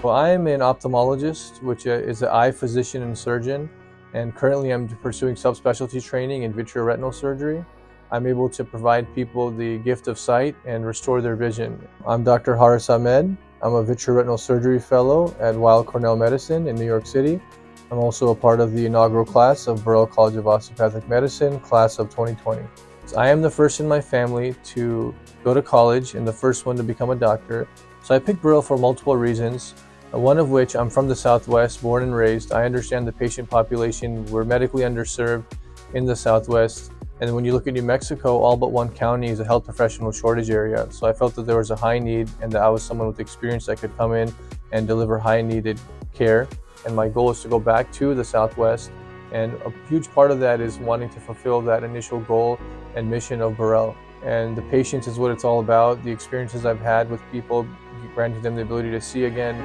Well, I am an ophthalmologist, which is an eye physician and surgeon, and currently I'm pursuing subspecialty training in vitreoretinal surgery. I'm able to provide people the gift of sight and restore their vision. I'm Dr. Haris Ahmed. I'm a vitreoretinal surgery fellow at Weill Cornell Medicine in New York City. I'm also a part of the inaugural class of Burrell College of Osteopathic Medicine, class of 2020. I am the first in my family to go to college and the first one to become a doctor. So I picked Burrell for multiple reasons. One of which, I'm from the Southwest, born and raised. I understand the patient population. We're medically underserved in the Southwest. And when you look at New Mexico, all but one county is a health professional shortage area. So I felt that there was a high need and that I was someone with experience that could come in and deliver high needed care. And my goal is to go back to the Southwest. And a huge part of that is wanting to fulfill that initial goal and mission of Burrell. And the patience is what it's all about. The experiences I've had with people, granting them the ability to see again.